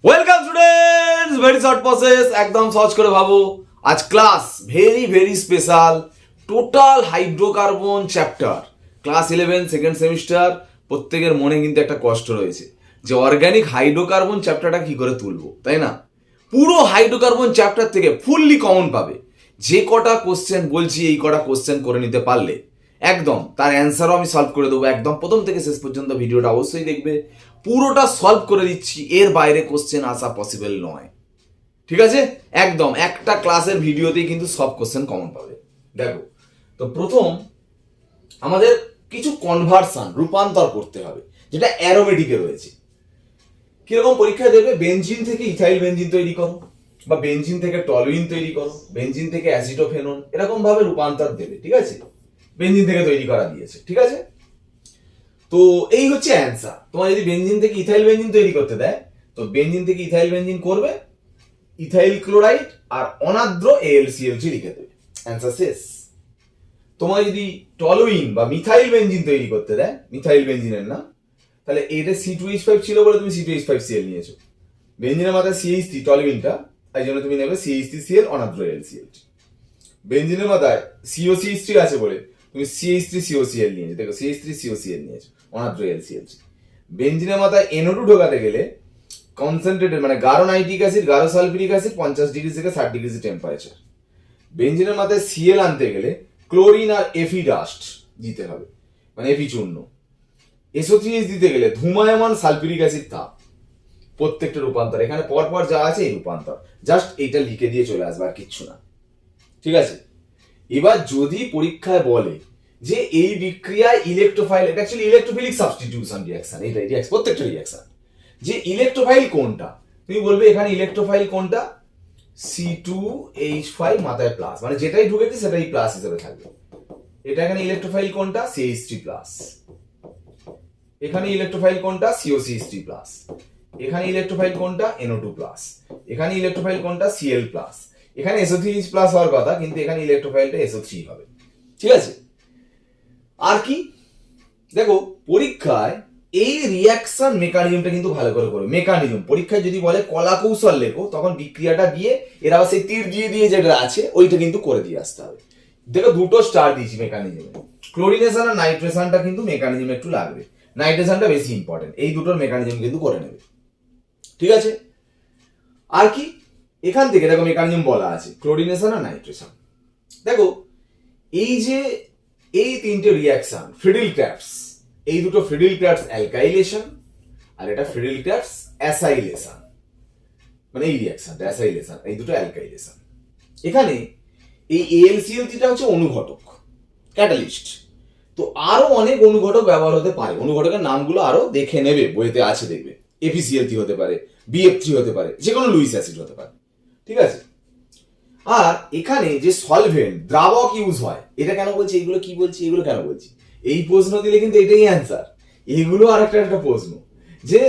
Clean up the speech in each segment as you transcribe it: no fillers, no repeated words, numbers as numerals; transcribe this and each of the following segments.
Welcome students, very short process, একদম সহজ করে ভাবো। আজ class very special, total hydrocarbon chapter. Class 11 second semester, প্রত্যেকের মনে কিন্তু একটা কষ্ট রয়েছে যে অর্গানিক হাইড্রোকার্বন চ্যাপ্টারটা কি করে তুলবো, তাই না? পুরো হাইড্রোকার্বন চ্যাপ্টার থেকে ফুললি কমন পাবে। যে কটা কোশ্চেন বলছি, এই কটা কোশ্চেন করে নিতে পারলে একদম তার অ্যান্সারও আমি সলভ করে দেবো। একদম প্রথম থেকে শেষ পর্যন্ত ভিডিওটা অবশ্যই দেখবে, পুরোটা সলভ করে দিচ্ছি। এর বাইরে কোশ্চেন আসা পসিবল নয়, ঠিক আছে? একদম একটা ক্লাসের ভিডিওতেই কিন্তু সব কোশ্চেন কমন পাবে। দেখো, তো প্রথম আমাদের কিছু কনভার্সন, রূপান্তর করতে হবে, যেটা অ্যারোমেটিকে রয়েছে। কিরকম পরীক্ষায় দেবে? বেনজিন থেকে ইথাইল বেনজিন তৈরি করো, বা বেনজিন থেকে টলুইন তৈরি করো, বেনজিন থেকে অ্যাসিটোফেনন, এরকম ভাবে রূপান্তর দেবে, ঠিক আছে? বেনজিন থেকে তৈরি করা দিয়েছে, ঠিক আছে? তো এই হচ্ছে অ্যান্সার। তোমার যদি বেনজিন থেকে ইথাইল বেনজিন তৈরি করতে দেয়, তো বেনজিন থেকে ইথাইল বেনজিন করবে, ইথাইল ক্লোরাইড আর অনাদ্র AlCl3 লিখে দেবে, অ্যান্সার শেষ। তোমার যদি টলুইন বা মিথাইল বেনজিন তৈরি করতে দেয়, মিথাইল বেনজিনের নাম, তাহলে এটা C2H5 ছিল বলে তুমি C2H5Cl নিয়েছো। বেনজিনের মাথায় CH3 টলুইনটা, তাই জন্য তুমি নেবে CH3Cl অনাদ্র AlCl3। বেনজিনের মাথায় COCH3 আছে বলে তুমি CH3COCl নিয়েছো, দেখো CH3COCl নিয়েছো, অনাদ্র AlCl3। বেনজিনের মাথায় NO2 ঢোকাতে গেলে কনসেন্ট্রেটেড মানে গাঢ় নাইট্রিক অ্যাসিড, গাঢ় সালফিউরিক অ্যাসিড 50 ডিগ্রি থেকে 60 ডিগ্রি টেম্পারেচার। বেনজিনের মাথায় Cl আনতে গেলে ক্লোরিন আর Fe ডাস্ট দিতে হবে, মানে Fe চূর্ণ। SO3H দিতে গেলে ধূমায়মান সালফিউরিক অ্যাসিড তাপ। প্রত্যেকটা রূপান্তর এখানে পরপর যা আছে এই রূপান্তর, জাস্ট এইটা লিখে দিয়ে চলে আসবে, আর কিচ্ছু না, ঠিক আছে? এবার যদি পরীক্ষায় বলে যে এই বিক্রিয়ায় ইলেকট্রোফাইল, এটা অ্যাকচুয়ালি ইলেকট্রোফিলিক সাবস্টিটিউশন রিঅ্যাকশন, এটা প্রত্যেকটা রিঅ্যাকশন, যে ইলেকট্রোফাইল কোনটা, তুমি বলবে এখানে ইলেকট্রোফাইল কোনটা, C2H5 মাথায় প্লাস, মানে যেটাই ঢুকেছে সেটাই প্লাস হিসেবে থাকবে। এটা এখানে ইলেকট্রোফাইল কোনটা, CH3 প্লাস। এখানে ইলেকট্রোফাইল কোনটা, COCH3 প্লাস। এখানে ইলেকট্রোফাইল কোনটা, NO2 প্লাস। এখানে ইলেকট্রোফাইল কোনটা, Cl প্লাস। এখানে SO3H প্লাস হওয়ার কথা, কিন্তু এখানে ইলেকট্রোফাইলটা SO3 হবে, ঠিক আছে? আর কি দেখো, পরীক্ষায় এই রিঅ্যাকশন মেকানিজমটা কিন্তু ভালো করে করবে। মেকানিজম পরীক্ষায় যদি বলে কলা কৌশল লেখো, তখন বিক্রিয়াটা দিয়ে এরা সেই তীর দিয়ে দিয়ে যেটা আছে ওইটা কিন্তু করে দিয়ে আসতে হবে। দেখো, দুটো স্টার দিয়েছি মেকানিজমে, ক্লোরিনেশন আর নাইট্রেশনটা কিন্তু মেকানিজম একটু লাগবে, নাইট্রেশনটা বেশি ইম্পর্টেন্ট। এই দুটোর মেকানিজম কিন্তু করে নেবে, ঠিক আছে? আর কি, এখান থেকে দেখো মেকানিজম বলা আছে ক্লোরিনেশন আর নাইট্রেশন। দেখো, এই যে এই তিনটে রিঅ্যাকশন ফ্রিডল ক্র্যাফটস, এই দুটো ফ্রিডল ক্র্যাফটস অ্যালকাইলেশন আর এটা ফ্রিডল ক্র্যাফটস অ্যাসাইলেশন, মানে এই রিঅ্যাকশনটা অ্যাসাইলেশন, এই দুটো অ্যালকাইলেশন। এখানে এই AlCl3টা হচ্ছে অনুঘটক, ক্যাটালিস্ট। তো আরো অনেক অনুঘটক ব্যবহার হতে পারে, অনুঘটকের নামগুলো আরো দেখে নেবে, বইতে আছে দেখবে। FeCl3 হতে পারে, BF3 হতে পারে, যে কোনো লুইস অ্যাসিড হতে পারে, ঠিক আছে? আর এখানে যে সলভেন্ট দ্রাবক ইউজ হয়, এটা কেন বলছি, এগুলো কি বলছি, এগুলো কেন বলছি, এই প্রশ্ন দিলে কিন্তু এটাই অ্যান্সার। এগুলো আর একটা প্রশ্ন যে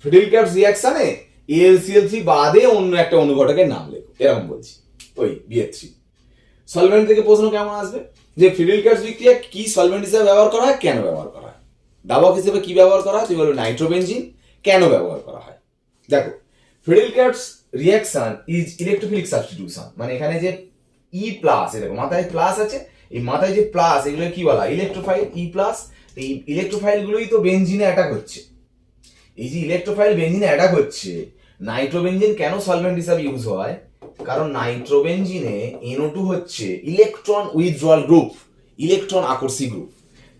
ফ্রিডল ক্র্যাফটস রিঅ্যাকশনে AlCl3 বাদে অন্য একটা অনুঘটকের নাম লেখো, এরকম বলছি, ওই BF3। সলভেন্ট থেকে প্রশ্ন কেমন আসবে, যে ফ্রিডল ক্র্যাফটস বিক্রিয়া কি সলভেন্ট হিসেবে ব্যবহার করা হয়, কেন ব্যবহার করা হয়? দ্রাবক হিসেবে কি ব্যবহার করা হয়, তুই বলবে নাইট্রোবেনজিন, কেন ব্যবহার করা হয়? দেখো, Friedel ক্র্যাফটস reaction is electrophilic substitution, মানে এখানে যে E প্লাস, এরকম মাথায় প্লাস আছে, এই মাথায় যে প্লাস, এগুলো কি বলা, ইলেকট্রোফাইল E প্লাস। এই ইলেকট্রোফাইল গুলোই তো বেনজিনে অ্যাটাক হচ্ছে। এই যে ইলেকট্রোফাইল বেনজিনে অ্যাটাক হচ্ছে, নাইট্রোবেনজিন কেন সলভেন্ট হিসাবে ইউজ হয়, কারণ নাইট্রোবেনজিনে NO2 হচ্ছে ইলেকট্রন উইথড্রয়াল গ্রুপ, ইলেকট্রন আকর্ষী গ্রুপ।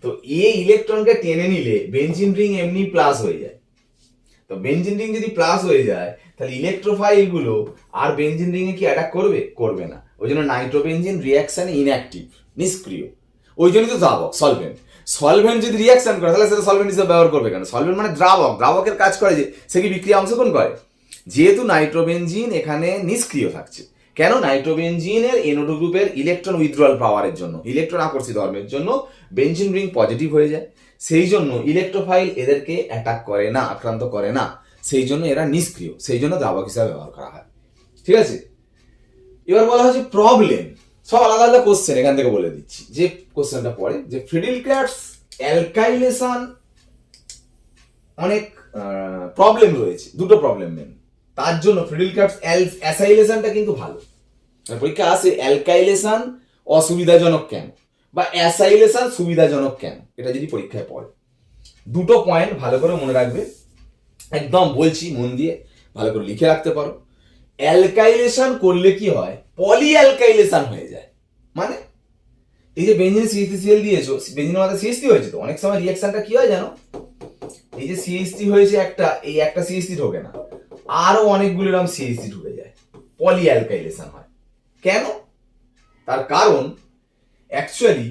তো এই ইলেকট্রনকে টেনে নিলে বেনজিন রিং এমনি প্লাস হয়ে যায়। তো বেনজিন রিং যদি প্লাস হয়ে যায়, তাহলে ইলেকট্রোফাইল গুলো আর বেনজিন রিং এ কি অ্যাটাক করবে, করবে না। ওই জন্য নাইট্রোবেনজিন রিঅ্যাকশনে ইনঅ্যাক্টিভ, নিষ্ক্রিয়। ওই জন্য তো দ্রাবক সলভেন্ট, সলভেন্ট যদি রিঅ্যাকশন করে তাহলে সেটা সলভেন্ট হিসেবে ব্যবহার করবে কেন? সলভেন্ট মানে দ্রাবক, দ্রাবকের কাজ করে যে সে কি বিক্রিয়া অংশগ্রহণ করে। যেহেতু নাইট্রোবেনজিন এখানে নিষ্ক্রিয় থাকছে, কেন? নাইট্রোবেনজিনের NO2 গ্রুপের ইলেকট্রন উইথড্রয়াল পাওয়ারের জন্য, ইলেকট্রন আকর্ষী ধর্মের জন্য বেনজিন রিং পজিটিভ হয়ে যায়। সেই জন্য ইলেকট্রোফাইল এদেরকে অ্যাটাক করে না, আক্রান্ত করে না, সেই জন্য এরা নিষ্ক্রিয়, সেই জন্য দ্রাবক হিসাবে ব্যবহার করা হয়, ঠিক আছে? এবার বলা হচ্ছে প্রবলেম, সব আলাদা আলাদা কোশ্চেন, এখান থেকে বলে দিচ্ছি যে কোশ্চেনটা পড়ে, যে ফ্রিডল ক্র্যাফটস অ্যালকাইলেশন অনেক প্রবলেম রয়েছে, দুটো প্রবলেম মেন। তার জন্য ফ্রিডল ক্রাফট অ্যাসাইলেশনটা কিন্তু ভালো। পরীক্ষা আসে অ্যালকাইলেশন অসুবিধাজনক কেন বা অ্যাসাইলেশন সুবিধাজনক কেন, এটা যদি পরীক্ষায় পড়ে, দুটো পয়েন্ট ভালো করে মনে রাখবে, একদম বলছি মন দিয়ে ভালো করে লিখে রাখতে পারো। অ্যালকাইলেশন করলে কি হয়, পলি অ্যালকাইলেশন হয়ে যায়। মানে এই যে বেঞ্জিন CH3Cl দিয়েছো, বেঞ্জিনের মধ্যে CH3 হয়েছে, তো অনেক সময় রিঅ্যাকশনটা কি হয় জানো, এই যে CH3 হয়েছে একটা, এই একটা CH3 ঢোকে না, আরো অনেকগুলো এরকম CH3 ঢুকে যায়, পলি অ্যালকাইলেশন হয়। কেন? তার কারণ অ্যাকচুয়ালি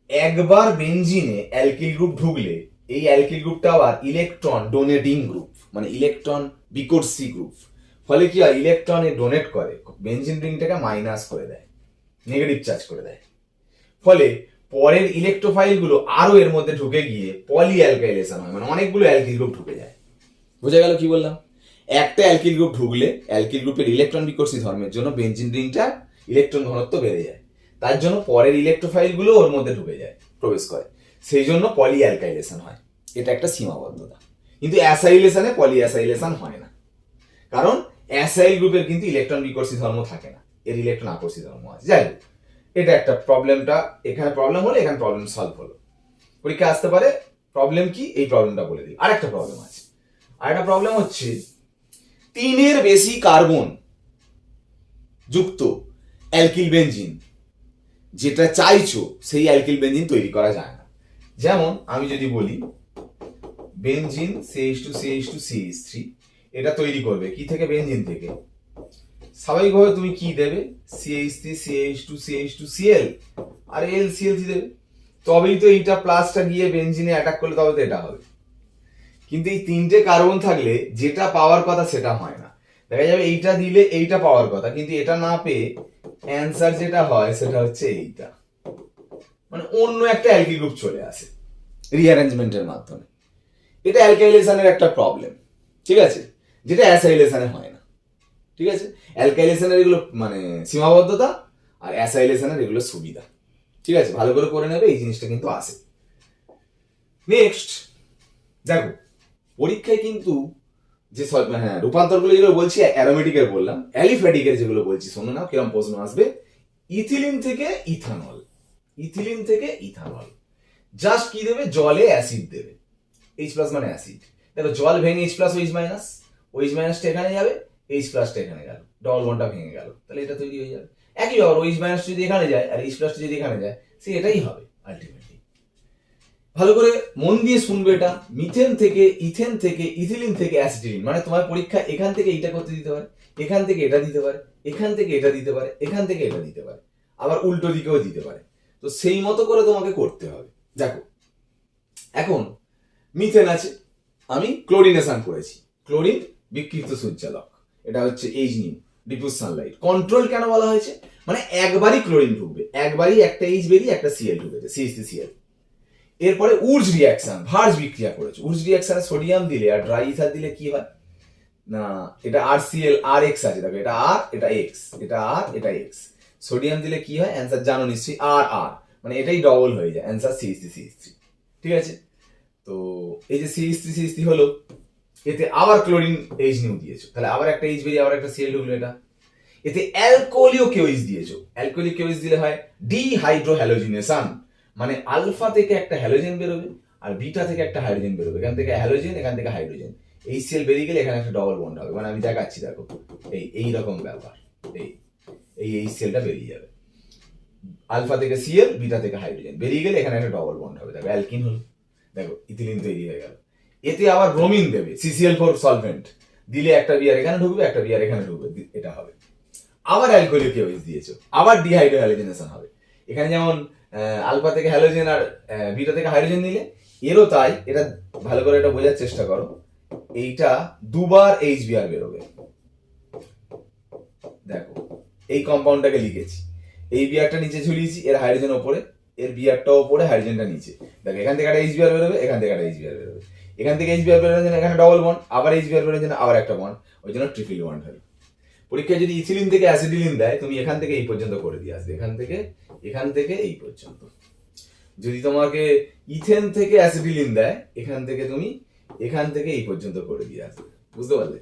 একবার বেঞ্জিনে অ্যালকিল গ্রুপ ঢুকলে এই অ্যালকিল গ্রুপটা আবার ইলেকট্রন ডোনেটিং গ্রুপ, মানে ইলেকট্রন বিকর্ষী গ্রুপ। ফলে কি হয়, ইলেকট্রনে ডোনেট করে, বেঞ্জিন রিংটাকে মাইনাস করে দেয়, নেগেটিভ চার্জ করে দেয়। ফলে পরের ইলেকট্রোফাইল গুলো আরো এর মধ্যে ঢুকে গিয়ে পলি অ্যালকাইলেশন হয়, মানে অনেকগুলো অ্যালকিল গ্রুপ ঢুকে যায়। বোঝা গেল কি বললাম? একটা অ্যালকিল গ্রুপ ঢুকলে অ্যালকিল গ্রুপের ইলেকট্রন বিকর্ষী ধর্মের জন্য বেঞ্জিন রিংটা ইলেকট্রন ঘনত্ব বেড়ে যায়, তার জন্য পরের ইলেকট্রোফাইল গুলো ওর মধ্যে ঢুকে যায়, প্রবেশ করে, সেই জন্য পলি অ্যালকাইলেশন হয়। এটা একটা সীমাবদ্ধতা। কিন্তু অ্যাসাইলেশনে পলি অ্যাসাইলেশন হয় না, কারণ অ্যাসাইল গ্রুপের কিন্তু ইলেকট্রন বিকর্ষী ধর্ম থাকে না, এর ইলেকট্রন আকর্ষী ধর্ম আছে। যাই হোক, এটা একটা প্রবলেমটা, এখানে প্রবলেম হলো, এখানে প্রবলেম সলভ হলো। পরীক্ষা আসতে পারে প্রবলেম কি, এই প্রবলেমটা বলে দিই। আরেকটা প্রবলেম আছে, আরেকটা প্রবলেম হচ্ছে 3-এর বেশি কার্বন যুক্ত অ্যালকিল বেঞ্জিন যেটা চাইছো সেই অ্যালকিল বেঞ্জিন তৈরি করা যায় না। যেমন আমি যদি বলি বেঞ্জিন CH2CH2CH3, এটা তৈরি করবে কি থেকে, বেঞ্জিন থেকে। স্বাভাবিকভাবে তুমি কি দেবে, CH3CH2CH2Cl আর LCl দেবে, তবেই তো এইটা প্লাসটা গিয়ে বেঞ্জিনে অ্যাটাক করলে তবে তো এটা হবে। কিন্তু এই 3টে কার্বন থাকলে যেটা পাওয়ার কথা সেটা হয় না। দেখা যাবে এইটা দিলে এইটা পাওয়ার কথা, কিন্তু এটা না পেয়ে অ্যান্সার যেটা হয় সেটা হচ্ছে এইটা, মানে অন্য একটা অ্যালকিল গ্রুপ চলে আসে রিঅ্যারেঞ্জমেন্টের মাধ্যমে। এটা অ্যালকাইলেশনের একটা প্রবলেম, ঠিক আছে, যেটা অ্যাসাইলেশনে হয় না। ঠিক আছে, অ্যালকাইলেশনের এগুলো মানে সীমাবদ্ধতা, আর অ্যাসাইলেশনের এগুলো সুবিধা। ঠিক আছে, ভালো করে করে নেবে, এই জিনিসটা কিন্তু আসে। নেক্সট দেখো, পরীক্ষায় কিন্তু যে রূপান্তরগুলো যেগুলো বলছি, অ্যারোমেটিকের বললাম, অ্যালিফ্যাটিকের যেগুলো বলছি শোনো না, কিরকম প্রশ্ন আসবে। ইথিলিন থেকে ইথানল, ইথিলিন থেকে ইথানল, জাস্ট কি দেবে, জলে অ্যাসিড দেবে, H+ মানে অ্যাসিড। দেখো জল ভেঙে H+ OH-, OH- এখানে যাবে, H+ এখানে গেল, ডবল বন্ডটা ভেঙে গেল, তাহলে এটা তৈরি হয়ে যাবে। একই ব্যাপার, OH- যদি এখানে যায় আর H+ যদি এখানে যায়, সে এটাই হবে আলটিমেটলি। ভালো করে মন দিয়ে শুনবে এটা। মিথেন থেকে ইথেন থেকে ইথিলিন থেকে অ্যাসিটিলিন, মানে তোমার পরীক্ষা এখান থেকে এইটা করতে দিতে পারে, এখান থেকে এটা দিতে পারে, এখান থেকে এটা দিতে পারে, এখান থেকে এটা দিতে পারে, আবার উল্টো দিকেও দিতে পারে। তো সেই মতো করে তোমাকে করতে হবে। দেখো এখন মিথেন আছে, আমি ক্লোরিনেশন করেছি, ক্লোরিন বিকৃত সূর্যালোক, এটা হচ্ছে H ডিফিউজ সানলাইট। কন্ট্রোল কেন বলা হয়েছে, মানে একবারই ক্লোরিন ঢুকবে, একবারই একটা H বেরিয়ে একটা Cl ঢুকেছে, CH3Cl। এরপরে উর্জ রিঅ্যাকশন, ভার্জ বিক্রিয়া করেছে, উর্জ রিঅ্যাকশনে সোডিয়াম দিলে আর ড্রাই ইথার দিলে কি হয় না, এটা RCl RX আছে, দেখো এটা R এটা X, এটা R এটা X, সোডিয়াম দিলে কি হয়, অ্যান্সার জানো নিশ্চয়ই, R মানে এটাই ডবল হয়ে যায়, অ্যান্সার CH3CH3। ঠিক আছে, তো এই যে CH3CH3 হলো, এতে আবার ক্লোরিন H দিয়েছো, তাহলে আবার একটা H বেরিয়ে আবার একটা Cl ঢুকলো, এটা। এতে অ্যালকোহলিক কেওইচ দিয়েছো, অ্যালকোহলিক কেওইচ দিলে হয় ডিহাইড্রোহ্যালোজিনেশন, মানে আলফা থেকে একটা হ্যালোজেন বেরোবে আর বিটা থেকে একটা হাইড্রোজেন বেরোবে, এখান থেকে হ্যালোজেন এখান থেকে হাইড্রোজেন, এই সেল বেরিয়ে গেলে এখানে একটা ডবল বন্ড হবে, মানে আমি দেখাচ্ছি, দেখো এই রকম ব্যাপার, এই সেলটা বেরিয়ে যাবে, আলফা থেকে Cl বিটা থেকে হাইড্রোজেন বেরিয়ে গেলে এখানে একটা ডবল বন্ড হবে, দেখো অ্যালকিন হলো, দেখো ইথিলিন তৈরি হয়ে গেল। এতে আবার ব্রোমিন দেবে, CCl4 সলভেন্ট দিলে একটা বিয়ার এখানে ঢুকবে, একটা বিয়ার এখানে ঢুকবে, এটা হবে। আবার অ্যালকোহলিক কেওইচ দিয়েছো, আবার ডিহাইড্রোহ্যালোজেনেশন হবে, এখানে যেমন আলফা থেকে হ্যালোজেন আর বিটা থেকে হাইড্রোজেন নিলে, এরও তাই। এটা ভালো করে এটা বোঝার চেষ্টা করো, এইটা দুবার HBr বেরোবে, দেখো এই কম্পাউন্ডটাকে লিখেছি, এই বিয়ারটা নিচে ঝুলিয়েছি, এর হাইড্রোজেন ওপরে, এর বিয়ারটাও ওপরে, হাইড্রোজেনটা নিচে, দেখো এখান থেকে একটা HBr বেরোবে, এখান থেকে একটা HBr বেরোবে, এখান থেকে HBr বেরোনোর জন্য এখানে ডবল বন্ড, আবার HBr বেরোনোর জন্য আবার একটা বন্ড, ওই জন্য ট্রিপল বন্ড হয়। পরীক্ষায় যদি ইথিলিন থেকে অ্যাসিডিলিন দেয়, তুমি এখান থেকে এই পর্যন্ত করে দিয়ে আসবে, এখান থেকে এই পর্যন্ত। যদি তোমাকে ইথেন থেকে অ্যাসিডিলিন দেয়, এখান থেকে তুমি এখান থেকে এই পর্যন্ত করে দিয়ে আসবে, বুঝতে পারলে?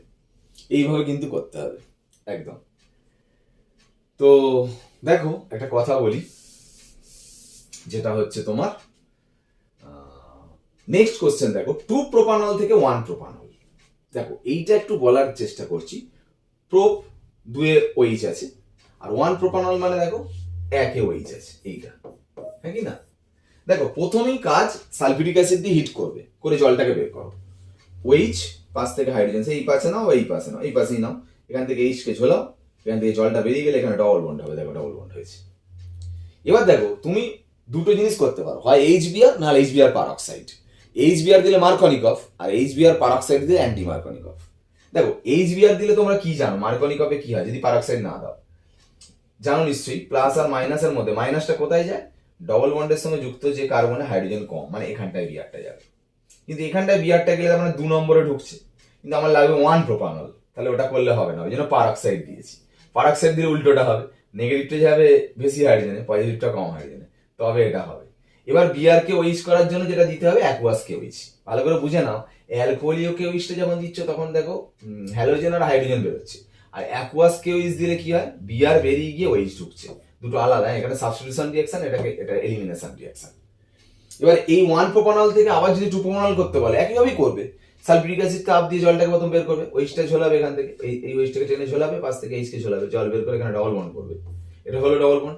এইভাবে কিন্তু করতে হবে একদম। তো দেখো একটা কথা বলি, যেটা হচ্ছে তোমার নেক্সট কোশ্চেন দেখো, 2 প্রোপানল থেকে 1 প্রোপানল। দেখো এইটা একটু বলার চেষ্টা করছি। প্রোপ 2 OH আছে, আর 1 প্রোপানল মানে দেখো 1 OH আছে, এইটা, হ্যাঁ কি না? দেখো প্রথমেই কাজ সালফিউরিক অ্যাসিড দিয়ে হিট করবে, করে জলটাকে বের করো। OH পাশ থেকে হাইড্রোজেন, এই পাশে নাও, এই পাশে নাও, এই পাশেই নাও, এখান থেকে H কে ঝোলাও, এখান থেকে জলটা বেরিয়ে গেলে এখানে ডবল বন্ড হবে, দেখো ডবল বন্ড হয়েছে। এবার দেখো তুমি দুটো জিনিস করতে পারো, হয় HBr না HBr পারঅক্সাইড। HBr দিলে মার্কনিকফ, আর HBr পারঅক্সাইড দিলে অ্যান্টি মার্কনিকফ। দেখো HBr দিলে তোমরা কি জানো মার্কনিকফে কি হয় যদি পারঅক্সাইড না দাও? জানো নিশ্চয়ই, প্লাস আর মাইনাসের মধ্যে মাইনাসটা কোথায় যায়? ডবল বন্ডের সঙ্গে যুক্ত যে কার্বনে হাইড্রোজেন কম, মানে এখানটায় বিআরটা যাবে। কিন্তু এখানটায় বিআরটা গেলে তার মানে 2 নম্বরে ঢুকছে, কিন্তু আমার লাগবে 1 প্রোপানল, তাহলে ওটা করলে হবে না, ওই জন্য পারঅক্সাইড দিয়েছি। পারঅক্সাইড দিলে উল্টোটা হবে, নেগেটিভটা যাবে বেশি হাইড্রোজেনে, পজিটিভটা কম হাইড্রোজেনে, তবে এটা হবে। এবার বিআর কে ওইচ করার জন্য যেটা দিতে হবে অ্যাকুয়াস কে ওইচ। ভালো করে বুঝে নাও, অ্যালকোহলীয় কে ওইচটা যখন দিচ্ছ তখন দেখো হ্যালোজেন আর হাইড্রোজেন বেরোচ্ছে, আর অ্যাকুয়াস কে ওইচ দিলে কি হয়, বিআর বেরিয়ে গিয়ে ওইচ ঢুকছে। দুটো আলাদা, এখানে সাবস্টিটিউশন রিঅ্যাকশন, এটা এলিমিনেশন রিঅ্যাকশন। এবার এই 1 প্রোপানল থেকে আবার যদি 2 প্রোপানল করতে বলে একইভাবেই করবে। সালফিউরিক অ্যাসিড কাপ দিয়ে জলটাকে প্রথম বের করবে, ওইচটা ঝোলাবে এখান থেকে, এই ওইচটাকে টেনে ঝোলাবে, পাশ থেকে এইচকে ঝোলাবে, জল বের করে এখানে ডবল বন্ড করবে, এটা হলো ডবল বন্ড।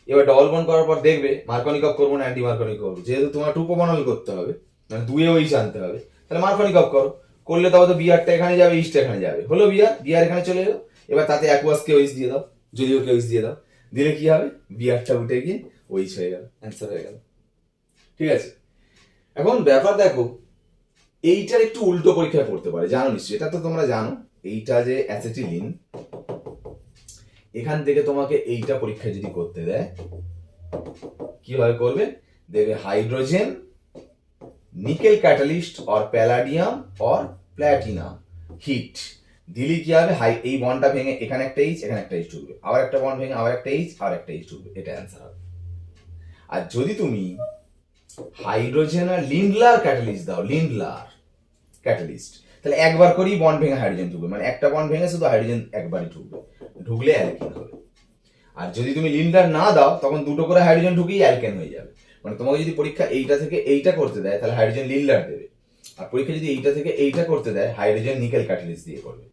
এবার ডবল বন্ড করার পর দেখবে মার্কনিকফ করবো না অ্যান্টি মার্কনিকফ করবো, যেহেতু তোমার 2 প্রোপানল করতে হবে, মানে 2 ওইচ আনতে হবে, তাহলে মার্কনিকফ করো। করলে তবে তো বিআরটা এখানে যাবে, এইচটা এখানে যাবে, হলো বিআর এখানে চলে এলো। এবার তাতে অ্যাকুয়াস কে ওইচ দিয়ে দাও, যদিও কে ওইচ দিয়ে দাও, দিলে কি হবে, বিআরটা উঠে গিয়ে ওইচ হয়ে গেল, অ্যান্সার হয়ে গেল। ঠিক আছে, এখন ব্যাপার দেখো, এইটার একটু উল্টো পরীক্ষায় পড়তে পারে, জানো নিশ্চয়ই, এটা তো তোমরা জানো। এইটা যে অ্যাসিটিলিন, এখান থেকে তোমাকে এইটা পরীক্ষা যদি করতে দেয়, কিভাবে করবে, দেবে hydrogen nickel catalyst or palladium or platinum heat দিলে কি হবে, এই বন্ডটা ভেঙে এখানে একটা এইচ, এখানে একটা এইচ ঢুকবে, আবার একটা বন্ড ভেঙে আবার একটা এইচ, আবার একটা এইচ ঢুকবে, এটা অ্যান্সার হবে। আর যদি তুমি হাইড্রোজেন আর লিন্ডলার ক্যাটালিস্ট দাও, লিন্ডলার ক্যাটালিস্ট, তাহলে একবার করেই বন্ড ভেঙে হাইড্রোজেন ঢুকবে, মানে একটা বন্ড ভেঙে শুধু হাইড্রোজেন একবারই ঢুকবে, ঢুকলে অ্যালকেন হবে। আর যদি তুমি লিন্ডার না দাও তখন দুটো করে হাইড্রোজেন ঢুকেই অ্যালকেন হয়ে যাবে। মানে তোমাকে যদি পরীক্ষা এইটা থেকে এইটা করতে দেয় তাহলে হাইড্রোজেন লিন্ডার দেবে, আর পরীক্ষা যদি এইটা থেকে এইটা করতে দেয় হাইড্রোজেন নিকেল ক্যাটালিস্ট দিয়ে করবে।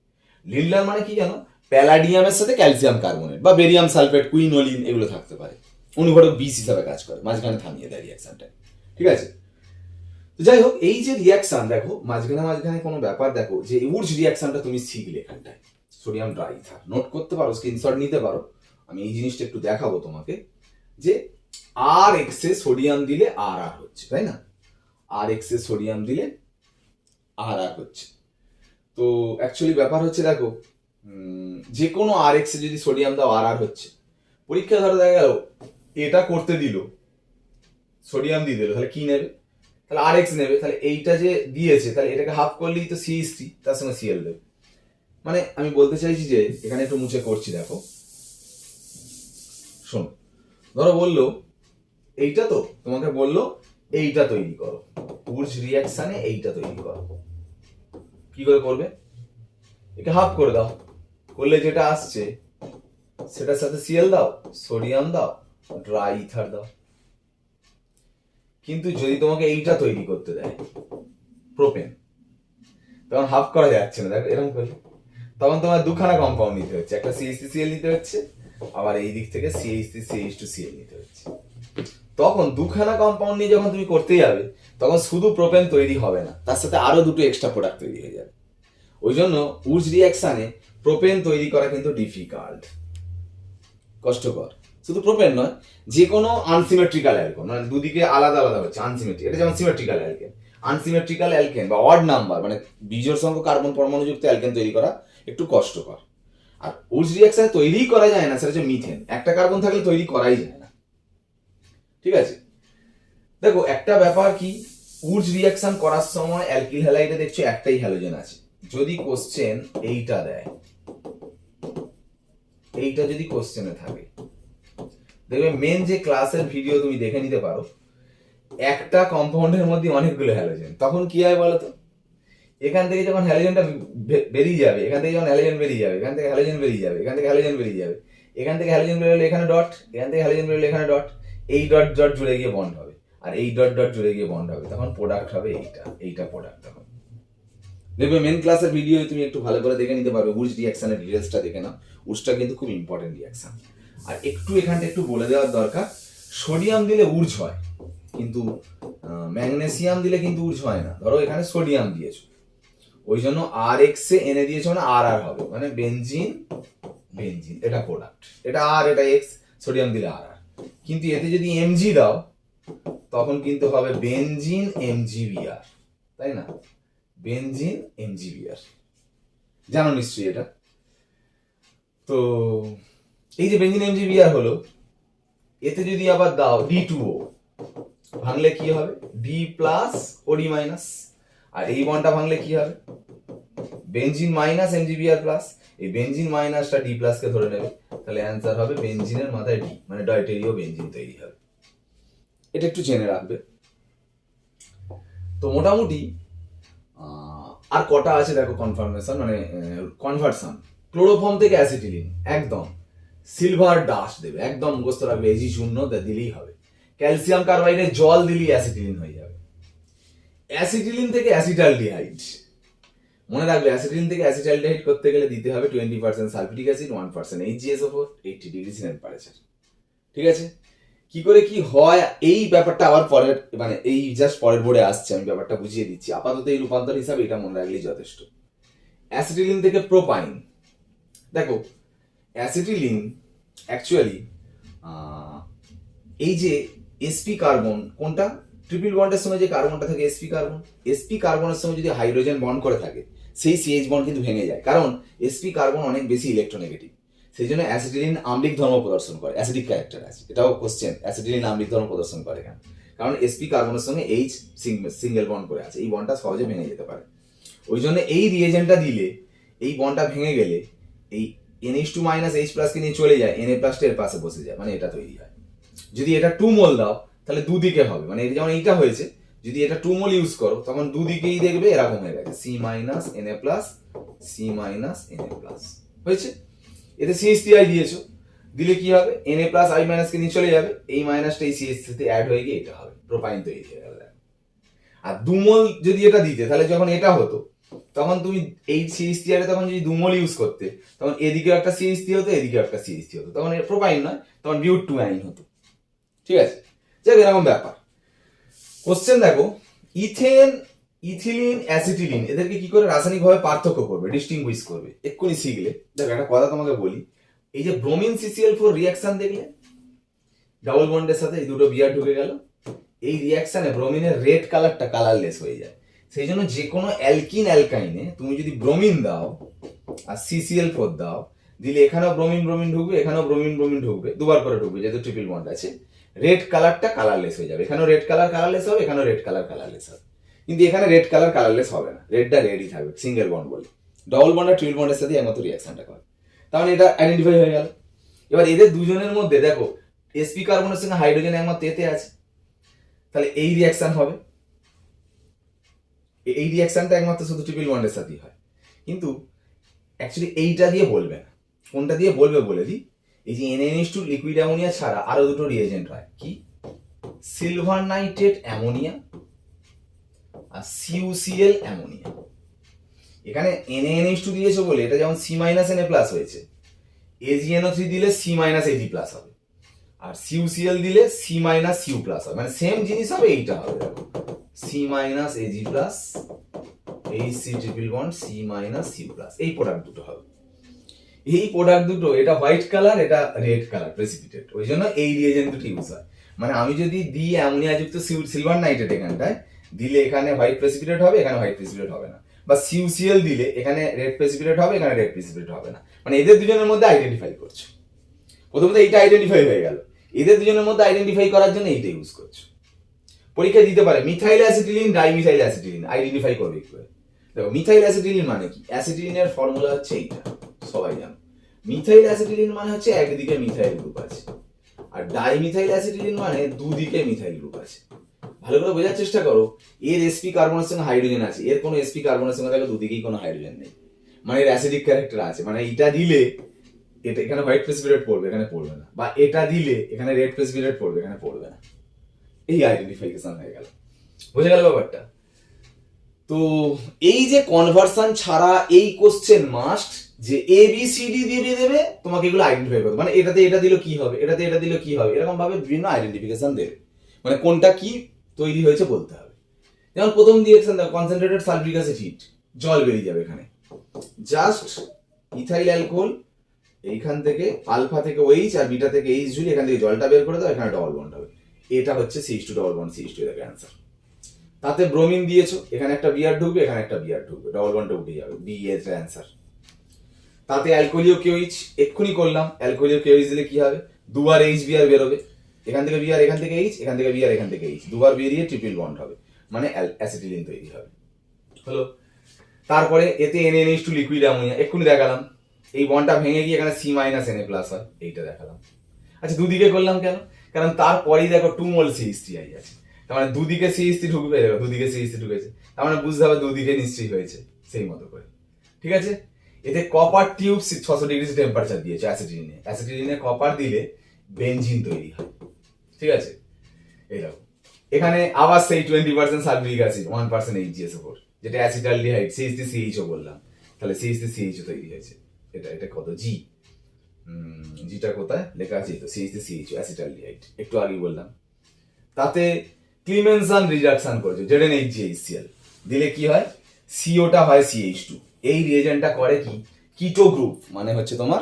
লিন্ডার মানে কি জানো, প্যালাডিয়ামের সাথে ক্যালসিয়াম কার্বনেট বা বেরিয়াম সালফেট, কুইনোলিন এগুলো থাকতে পারে, অনুঘটক বিষ হিসাবে কাজ করে, মাঝখানে থামিয়ে দেয় রিয়াকশনটা। ঠিক আছে, যাই হোক, এই যে রিয়াকশন দেখো মাঝখানে কোনো ব্যাপার, দেখো যে উডস রিয়াকশনটা তুমি শিখলে এখানটায়, সোডিয়াম ড্রাইথার নোট করতে পারো, স্ক্রিনশট নিতে পারো, আমি এই জিনিসটা একটু দেখাবো তোমাকে, যে আর এক্সে সোডিয়াম দিলে আর আর হচ্ছে, তাই না? আর এক্সে সোডিয়াম দিলে আর আর হচ্ছে। তো অ্যাকচুয়ালি ব্যাপার হচ্ছে দেখো, যে কোনো আর এক্সে যদি সোডিয়াম দাও আর আর হচ্ছে, পরীক্ষা ধরো দেখা গেল এটা করতে দিল, সোডিয়াম দিয়ে দিল, তাহলে কি নেবে, তাহলে আর এক্স নেবে, তাহলে এইটা যে দিয়েছে তাহলে এটাকে হাফ করলেই তো CH3, তার সঙ্গে Cl দেবে। মানে আমি বলতে চাইছি যে এখানে একটু মুছে করছি, দেখো শোনো, ধরো বললো এইটা, তো তোমাকে বললো এইটা তৈরি করো, উডস রিয়াকশনে এইটা তৈরি করো, কি করে করবে, একে হাফ করে দাও, করলে যেটা আসছে সেটার সাথে Cl দাও, সোডিয়াম দাও, ড্রাই ইথার দাও। কিন্তু যদি তোমাকে এইটা তৈরি করতে দেয় প্রোপেন, তখন হাফ করা যাচ্ছে না, দেখো এরকম করলে তখন তোমার দুখানা কম্পাউন্ড নিতে হচ্ছে, একটা CH3Cl নিতে হচ্ছে, আবার এই দিক থেকে CH3CH2Cl নিতে হচ্ছে। তখন দুখানা কম্পাউন্ড নিয়ে যখন তুমি করতে যাবে তখন শুধু প্রোপেন তৈরি হবে না, তার সাথে আরো দুটো এক্সট্রা প্রোডাক্ট তৈরি হয়ে যাবে। ওই জন্য উডস রিয়াকশনে প্রোপেন তৈরি করা কিন্তু ডিফিকাল্ট, কষ্টকর। শুধু প্রোপেন নয়, যে কোনো আনসিমেট্রিক্যাল অ্যালকেন, মানে দুদিকে আলাদা আলাদা হচ্ছে আনসিমেট্রিক, এটা যেমন সিমেট্রিক্যাল অ্যালকেন, আনসিমেট্রিক্যাল অ্যালকেন বা অড নাম্বার মানে বিজোড় সংখ্যক কার্বন পরমাণুযুক্ত অ্যালকেন তৈরি করা একটু কষ্টকর। আর উডস রিয়াকশনে তৈরিই করা যায় না, সেটা হচ্ছে মিথেন, একটা কার্বন থাকলে তৈরি করাই যায় না। ঠিক আছে, দেখো একটা ব্যাপার কি, উডস রিয়াকশন করার সময় অ্যালকিল হ্যালাইডে দেখছো একটাই হ্যালোজেন আছে, যদি কোশ্চেন এইটা দেয়, এইটা যদি কোশ্চেনে থাকে, দেখবে মেন যে ক্লাসের ভিডিও তুমি দেখে নিতে পারো, একটা কম্পাউন্ডের মধ্যে অনেকগুলো হ্যালোজেন, তখন কি হয় বলতো, এখান থেকে যখন হ্যালোজেনটা বেরিয়ে যাবে, এখান থেকে যখন হ্যালোজেন বেরিয়ে যাবে, এখান থেকে হ্যালোজেন বেরিয়ে যাবে, এখান থেকে হ্যালোজেন বেরিয়ে যাবে, এখান থেকে হ্যালোজেন বেরোলে এখানে ডট, এখান থেকে হ্যালোজেন বেরোলে এখানে ডট, এই ডট ডট জুড়ে গিয়ে বন্ড হবে, আর এই ডট ডট জুড়ে গিয়ে বন্ড হবে, তখন প্রোডাক্ট হবে এইটা প্রোডাক্ট হবে। দেখবে মেন ক্লাসের ভিডিও তুমি একটু ভালো করে দেখে নিতে পারবে, উডস রিঅ্যাকশনের ডিটেলসটা দেখে নাও। উডসটা কিন্তু খুব ইম্পর্টেন্ট রিঅ্যাকশন। আর একটু এখানটা একটু বলে দেওয়ার দরকার, সোডিয়াম দিলে উডস হয়, কিন্তু ম্যাগনেসিয়াম দিলে কিন্তু উডস হয় না। ধরো এখানে সোডিয়াম দিয়েছো, ওই জন্য আর এক্স এ এনে দিয়েছো, মানে আর আর হবে, মানে বেনজিন বেনজিন, এটা প্রোডাক্ট, এটা আর এটা এক্স, সোডিয়াম দিলে আর আর। কিন্তু এতে যদি এমজি দাও তখন কিন্তু হবে বেনজিন এমজিবিআর, তাই না? বেনজিন এমজিবিআর, জানো নিশ্চয়ই এটা। তো এই যে বেনজিন এমজিবিআর হলো, এতে যদি আবার দাও D2O, ভাঙলে কি হবে? ডি প্লাস ও ডি মাইনাস। আর এই বন্ডটা ভাঙলে কি হবে? Benzene minus MGBR plus. এই বেনজিন মাইনাসটা ডি প্লাস কে ধরে নেবে, তাহলে অ্যান্সার হবে বেনজিনের মাথায় ডি, মানে ডয়টেরিও বেনজিন তৈরি হবে। এটা একটু জেনে রাখবে। তো মোটামুটি আর কটা আছে দেখো কনফার্মেশন, মানে কনভার্সন। ক্লোরোফর্ম থেকে অ্যাসিটিলিন, একদম সিলভার ডাস্ট দেবে, একদম মুখস্থ রাখবে, এজি শূন্য দিলেই হবে। ক্যালসিয়াম কার্বাইডে জল দিলেই অ্যাসিটিলিন হয়ে যাবে। অ্যাসিটিলিন থেকে অ্যাসিটালডিহাইড, মনে রাখবে অ্যাসিটিলিন থেকে অ্যাসিটালডিহাইড করতে গেলে দিতে হবে 20% sulphuric acid, 1% HgSO4, 80 degree C temperature. ঠিক আছে? কি করে কি হয় এই ব্যাপারটা আবার পরের, মানে এই জাস্ট পরের বোর্ডে আসছে, আমি ব্যাপারটা বুঝিয়ে দিচ্ছি। আপাতত এই রূপান্তর হিসাবে এটা মনে রাখলেই যথেষ্ট। অ্যাসিটিলিন থেকে প্রোপাইন, দেখো অ্যাসিটিলিন অ্যাকচুয়ালি এই যে sp কার্বন, কোনটা ট্রিপল বন্ডের সঙ্গে যে কার্বনটা থাকে sp কার্বনের সঙ্গে যদি হাইড্রোজেন বন্ড করে থাকে, সেই CH বন্ড কিন্তু ভেঙে যায়, কারণ sp কার্বন অনেক বেশি ইলেকট্রোনেগেটিভ। সেই জন্য অ্যাসিটিলিন আম্লিক ধর্ম প্রদর্শন করে, অ্যাসিডিক ক্যারেক্টার আছে, এটাও কোশ্চেন, অ্যাসিটিলিন আম্লিক ধর্ম প্রদর্শন করে কেন? কারণ sp কার্বনের সঙ্গে H সিঙ্গেল বন্ড করে আছে, এই বন্ডটা সহজে ভেঙে যেতে পারে। ওই জন্য এই রিয়েজেন্টটা দিলে এই বন্ডটা ভেঙে গেলে এই NH2 মাইনাস H প্লাস কে নিয়ে চলে যায়, Na প্লাসটা এর পাশে বসে যায়, মানে এটা তৈরি হয়। যদি এটা 2 মোল দাও তাহলে দুদিকে হবে, মানে যেমন এইটা হয়েছে, যদি এটা 2 মোল ইউজ করো তখন দুদিকেই দেখবে এরকম হয়ে গেছে, C minus Na plus, C minus Na plus হয়েছে। এতে CH3 দিয়েছো, দিলে কি হবে? Na প্লাস I মাইনাস কে নিয়ে চলে যাবে, এই মাইনাসটা এই CH সাথে অ্যাড হয়ে গিয়ে এটা হবে, প্রোপাইন তৈরি হয়ে গেল। আর 2 মোল যদি এটা দিতে, তাহলে যখন এটা হতো তখন তুমি এই CH3 তখন যদি 2 মোল ইউজ করতে, তখন এদিকে একটা CH3 হতো, এদিকে একটা CH3 হতো, তখন প্রোপাইন নয়, তখন বিউট 2 আইন হতো। ঠিক আছে? যাক, এরকম ব্যাপার। কোশ্চেন দেখো, ইথেন, ইথিলিন, অ্যাসিটিলিন, এদেরকে কি করে রাসায়নিকভাবে পার্থক্য করবে, ডিস্টিংগুইশ করবে, এক্ষুনি শিখলে। দেখো একটা কথা তোমাকে বলি, এই যে ব্রোমিন CCl4 রিঅ্যাকশন দেখলে ডাবল বন্ডের সাথে এই দুটো বিয়ার ঢুকে গেল, এই রিঅ্যাকশনে ব্রোমিনের রেড কালারটা কালারলেস হয়ে যায়। সেই জন্য যে কোনো অ্যালকিন অ্যালকাইনে তুমি যদি ব্রোমিন দাও আর CCl4 দাও, দিলে এখানেও ব্রোমিন ব্রোমিন ঢুকবে, এখানেও ব্রোমিন ব্রোমিন ঢুকবে, দুবার করে ঢুকবে, যেহেতু ট্রিপল বন্ড আছে, রেড কালারটা কালারলেস হয়ে যাবে। এখানেও রেড কালার কালারলেস হবে, এখানেও রেড কালার কালারলেস হবে, কিন্তু এখানে রেড কালার কালারলেস হবে না, রেডটা রেডই থাকবে, সিঙ্গেল বন্ড বলে। ডবল বন্ড আর ট্রিপল বন্ডের সাথে একমাত্র রিঅ্যাকশনটা করে, তাহলে এটা আইডেন্টিফাই হয়ে গেল। এবার এদের দুজনের মধ্যে দেখো sp কার্বনের সঙ্গে হাইড্রোজেন একমাত্র এতে আছে, তাহলে এই রিঅ্যাকশন হবে। এই রিঅ্যাকশনটা একমাত্র শুধু ট্রিপল বন্ডের সাথেই হয়, কিন্তু অ্যাকচুয়ালি এইটা দিয়ে বলবে না, কোনটা দিয়ে বলবে বলে দিই। এই যে NaNH2 লিকুইড অ্যামোনিয়া ছাড়া আরো দুটো রিয়েজেন্ট হয়, কি? সিলভার নাইট্রেট অ্যামোনিয়া আর CuCl অ্যামোনিয়া। এখানে NaNH2 দিয়েছে বলে এটা যেমন C মাইনাস Na প্লাস হয়েছে, AgNO3 দিলে C মাইনাস Ag প্লাস হবে, আর CuCl দিলে C মাইনাস Cu প্লাস হবে, মানে সেম জিনিস হবে, এইটা হবে দেখো C minus Ag plus, HC triple bond C minus Cu plus, এই প্রোডাক্ট দুটো হবে। এই প্রোডাক্ট দুটো, এটা হোয়াইট কালার, এটা রেড কালার প্রেসিপিটেট, ওই জন্য এই রিয়েজেন্ট দুটো ইউজ হয়। মানে আমি যদি দিই অ্যামোনিয়া যুক্ত সিলভার নাইট্রেট এখানটায়, দিলে এখানে হোয়াইট প্রেসিপিটেট হবে, এখানে হোয়াইট প্রেসিপিটেট হবে না, বা CuCl দিলে এখানে রেড প্রেসিপিটেট হবে, এখানে রেড প্রেসিপিটেট হবে না, মানে এদের দুজনের মধ্যে আইডেন্টিফাই করছো। প্রথমত এইটা আইডেন্টিফাই হয়ে গেল, এদের দুজনের মধ্যে আইডেন্টিফাই করার জন্য এইটা ইউজ করছো। পরীক্ষা দিতে পারে methyl acetylene, dimethyl acetylene, identify করবে কি করে? দেখো মিথাইল অ্যাসিটিলিন মানে কি? অ্যাসিটিলিনের ফর্মুলা হচ্ছে এইটা, সবাই জানো। মিথাইল অ্যাসিটিলিন মানে হচ্ছে একদিকে মিথাইল গ্রুপ আছে, আর ডাইমিথাইল অ্যাসিটিলিন মানে দুদিকে মিথাইল গ্রুপ আছে। ভালো করে বোঝার চেষ্টা করো, এর sp কার্বনের সঙ্গে হাইড্রোজেন আছে, এর কোনো sp কার্বনের সঙ্গে দেখো দুদিকেই কোনো হাইড্রোজেন নেই, মানে এর অ্যাসিডিক ক্যারেক্টার আছে, মানে এটা দিলে এটা এখানে হোয়াইট প্রেসিপিটেট পড়বে, এখানে পড়বে না, বা এটা দিলে এখানে রেড প্রেসিপিটেট পড়বে, এখানে পড়বে না। এই আইডেন্টিফিকেশন হয়ে গেল, বোঝা গেল ব্যাপারটা? তো এই যে কনভার্সন ছাড়া এই কোশ্চেন মাস্ট যে এ বি সি ডি দিয়ে দেবে, তোমাকে এগুলো আইডেন্টিফাই করতে, মানে এটাতে এটা দিল কি হবে, এটাতে এটা দিল কি হবে, এরকম ভাবে বিভিন্ন আইডেন্টিফিকেশন দেবে, মানে কোনটা কি তৈরি হয়েছে বলতে হবে। যেমন প্রথম দিয়েছেন দেখো কনসেন্ট্রেটেড সালফিউরিক অ্যাসিড হিট, জল বেরিয়ে যাবে এখানে, জাস্ট ইথাইল অ্যালকোহল এইখান থেকে আলফা থেকে ওইচ আর বিটা থেকে এইচ ঝুলি এখান থেকে জলটা বের করে দাও, এখানে ডবল বন্ড হবে, এটা হচ্ছে CH2 ডবল বন্ড CH2 এর অ্যান্সার। তাতে ব্রোমিন দিয়েছো, এখানে একটা বিআর ঢুকবে, এখানে একটা বিআর ঢুকবে, ডবল বন্ডটা উঠে যাবে, বি এর অ্যান্সার। তাতে অ্যালকোহলীয় কেওইচ এক্ষুনি করলাম, অ্যালকোহলীয় কেওইচ দিলে কি হবে, দুবার এইচ বিআর বেরোবে, এখান থেকে বিআর, এখান থেকে এইচ, এখান থেকে বিআর, এখান থেকে এইচ, দুবার বেরিয়ে ট্রিপল বন্ড হবে, মানে অ্যাসিটিলিন তৈরি হবে। হলো। তারপরে এতে NaNH2 লিকুইড অ্যামোনিয়া এক্ষুনি দেখালাম, এই বন্ডটা ভেঙে গিয়ে এখানে C- Na+ হয়, এইটা দেখালাম। আচ্ছা দুদিকে করলাম কেন, কারণ তারপরেই দেখো 2 মোল CH3 আছে, তার মানে দুদিকে CH3 ঢুকবে, দেখো দুদিকে CH3 ঢুকেছে, তার মানে বুঝতে হবে দুদিকে নিশ্চয়ই হয়েছে, সেই মতো করে। ঠিক আছে। এতে কপার টিউব 600 ডিগ্রি টেম্পারেচার দিয়েছে অ্যাসিটিলিনে, অ্যাসিটিলিনে কপার দিলে বেনজিন তৈরি হয়। ঠিক আছে, এইরকম। এখানে আবার সেই 20% সালফিউরিক অ্যাসিড 1% HgSO4, যেটা অ্যাসিটালডিহাইড CH3CHO বললাম, তাহলে CH3CHO তৈরি হয়েছে। এটা কত জি, জিটা কোথায় লেখা আছে, তো CH3CHO অ্যাসিটালডিহাইড, একটু আগেই বললাম। তাতে ক্লিমেনসন রিডাকশন করেছে, ZnHgHCl দিলে কি হয়, সিওটা হয় CH2, এই রিয়েজেন্টটা করে কি, কিটো গ্রুপ মানে হচ্ছে তোমার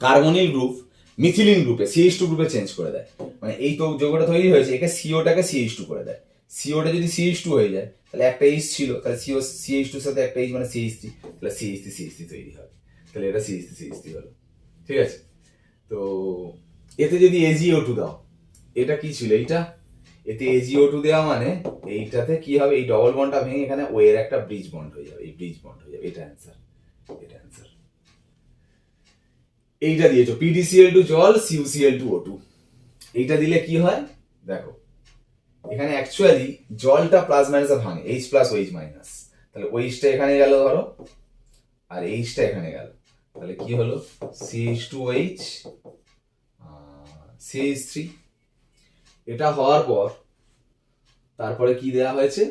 কার্বনিল গ্রুপ মিথিলিন গ্রুপে CH2 গ্রুপে চেঞ্জ করে দেয়, মানে এই তো যৌগটা তৈরি হয়েছে একে সিওটাকে CH2 করে দেয়, সিওটা যদি CH2 হয়ে যায় তাহলে একটা এইচ ছিল, তাহলে CH2 এর সাথে একটা এইচ মানে CH3, তাহলে CH3 তৈরি হবে, তাহলে এটা CH3 হলো। ঠিক আছে। তো এতে যদি AgO2 দাও, এটা কি ছিল এইটা, এতে AgO2 দেওয়া মানে এইটাতে কি হবে, এই ডবল বন্ডটা ভেঙে এখানে ও এর একটা ব্রিজ বন্ড হয়ে যাবে, এই ব্রিজ বন্ড হয়ে যাবে, এটা অ্যান্সার, এটা অ্যান্সার। এইটা দিয়েছো PdCl2 জল CuCl2O2, এইটা দিলে কি হয় দেখো, এখানে অ্যাকচুয়ালি জলটা প্লাস মাইনাসে ভাঙে, H প্লাস OH মাইনাস, তাহলে OHটা এখানে গেল ধরো, আর Hটা এখানে গেল, তাহলে কি হলো CH2OH CH3। এটা হওয়ার পর তারপরে কি দেওয়া হয়েছে,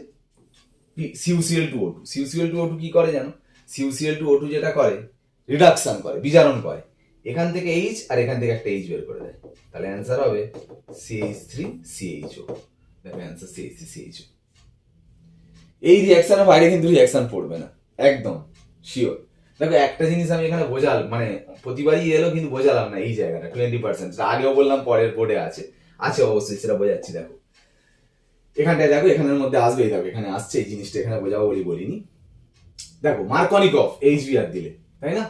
CuCl2O2, CuCl2O2 কি করে জানো, CuCl2O2 যেটা করে রিডাকশন করে, বিজারণ করে, এখান থেকে এইচ আর এখান থেকে একটা এইচ বের করে দেয়, তাহলে অ্যান্সার হবে CH3CHO, দেখো অ্যান্সার CH3CHO। এই রিঅ্যাকশনের বাইরে কিন্তু রিঅ্যাকশন পড়বে না, একদম শিওর। দেখো একটা জিনিস আমি এখানে বোঝালাম, মানে প্রতিবারই এলো কিন্তু বোঝালাম না এই জায়গাটা 20%, আগেও বললাম পরের বোর্ডে আছে, আছে অবশ্যই, সেটা বোঝাচ্ছি। দেখো এখানটায় দেখো, এখানের মধ্যে আসবেই, দেখো এখানে আসছে এই জিনিসটা, এখানে বোঝাবো বলিনি। দেখো মার্কনিকফ HBr দিলে, তাই না,